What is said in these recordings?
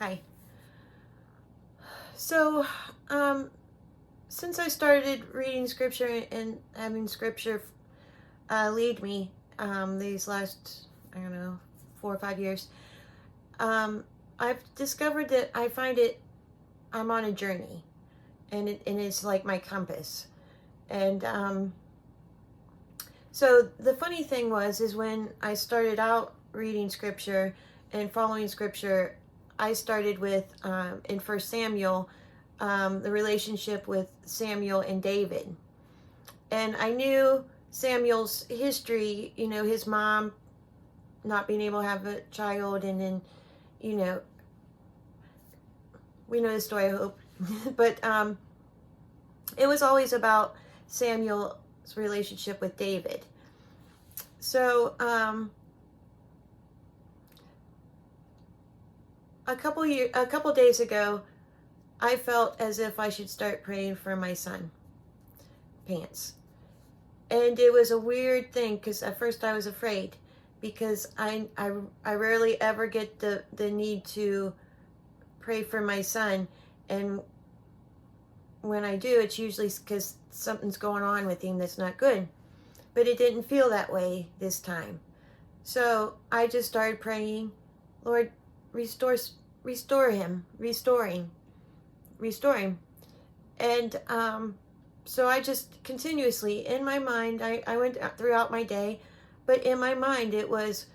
Hi. So, since I started reading scripture and having scripture lead me these last, I don't know, 4 or 5 years, um, I've discovered that I find I'm on a journey, and it's like my compass. And so the funny thing is when I started out reading scripture and following scripture, I started with in First Samuel, the relationship with Samuel and David, and I knew Samuel's history. You know, his mom not being able to have a child, and then, you know, we know the story, I hope. But it was always about Samuel's relationship with David. So a couple days ago, I felt as if I should start praying for my son, Pants. And it was a weird thing because at first I was afraid because I rarely ever get the need to pray for my son. And when I do, it's usually because something's going on with him that's not good. But it didn't feel that way this time. So I just started praying, Lord, restore, restore him, restore him. And so I just continuously, in my mind, I went throughout my day, but in my mind it was,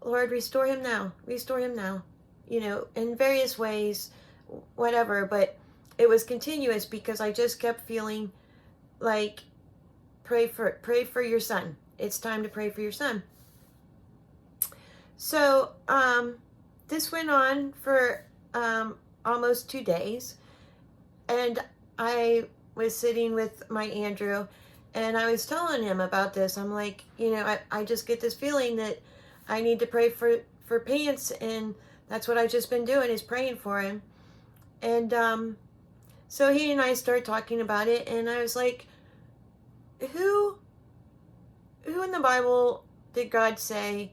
Lord, restore him now, you know, in various ways, whatever. But it was continuous because I just kept feeling like, pray for your son. It's time to pray for your son. So this went on for almost 2 days, and I was sitting with my Andrew, and I was telling him about this. I'm like, you know, I just get this feeling that I need to pray for Pants, and that's what I've just been doing, is praying for him. And so he and I started talking about it, and I was like, who in the Bible did God say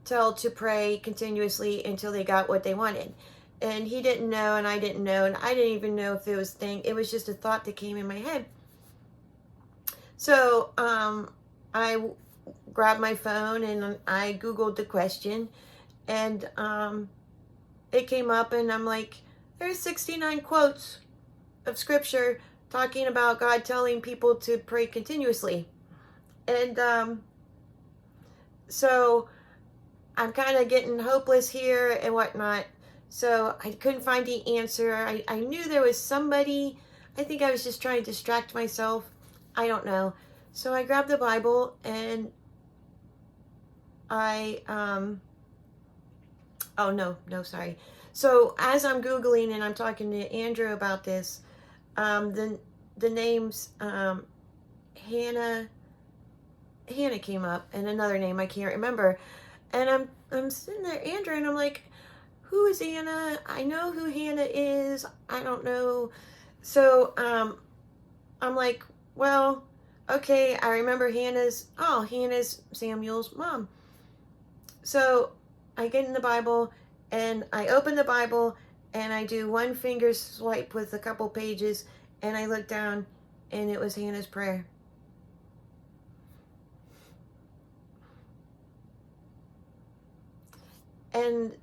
tell to pray continuously until they got what they wanted? And he didn't know, and I didn't know, and I didn't even know if it was a thing. It was just a thought that came in my head. So I grabbed my phone and I Googled the question, and it came up, and I'm like, there's 69 quotes of scripture talking about God telling people to pray continuously. And so I'm kind of getting hopeless here and whatnot. So I couldn't find the answer. I knew there was somebody. I think I was just trying to distract myself. I don't know. So I grabbed the Bible, and I, oh no, sorry. So as I'm Googling and I'm talking to Andrew about this, the names, Hannah came up, and another name I can't remember. And I'm sitting there, Andrew, and I'm like, who is Anna? I know who Hannah is. I don't know. So I'm like, well, okay, I remember Hannah's Samuel's mom. So I get in the Bible, and I open the Bible, and I do one finger swipe with a couple pages, and I look down, and it was Hannah's prayer. And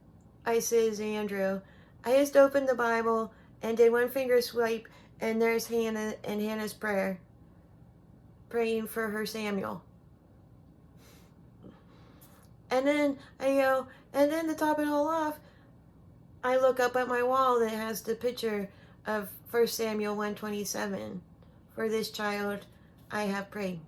I says, Andrew, I just opened the Bible and did one finger swipe, and there's Hannah and Hannah's prayer, praying for her Samuel. And then I go, and then to top it all off, I look up at my wall that has the picture of 1 Samuel 1:27. For this child I have prayed.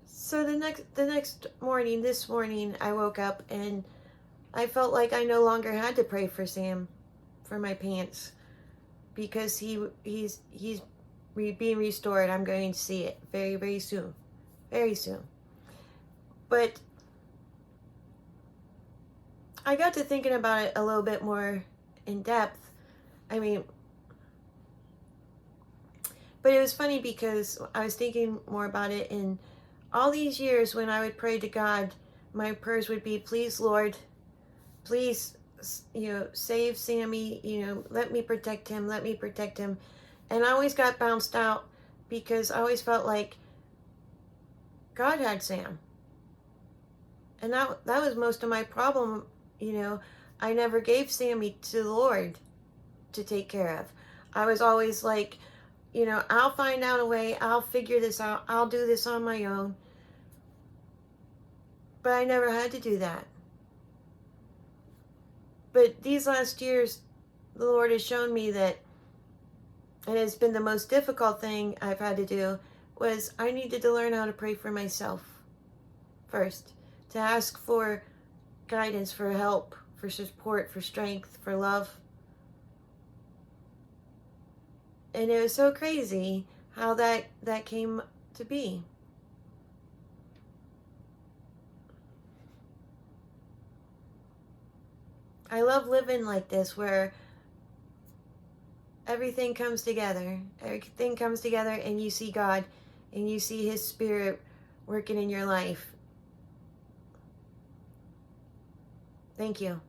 So the next morning, this morning, I woke up and I felt like I no longer had to pray for Sam, for my Pants, because he's being restored. I'm going to see it very soon, very soon. But I got to thinking about it a little bit more in depth. I mean, But it was funny because I was thinking more about it, and all these years when I would pray to God, my prayers would be, please, Lord, please, save Sammy, let me protect him, let me protect him. And I always got bounced out because I always felt like God had Sam. And that was most of my problem. I never gave Sammy to the Lord to take care of. I was always like, I'll find out a way, I'll figure this out, I'll do this on my own. But I never had to do that. But these last years, the Lord has shown me that, and it's been the most difficult thing I've had to do, was I needed to learn how to pray for myself first, to ask for guidance, for help, for support, for strength, for love. And it was so crazy how that came to be. I love living like this, where everything comes together. Everything comes together, and you see God, and you see His Spirit working in your life. Thank you.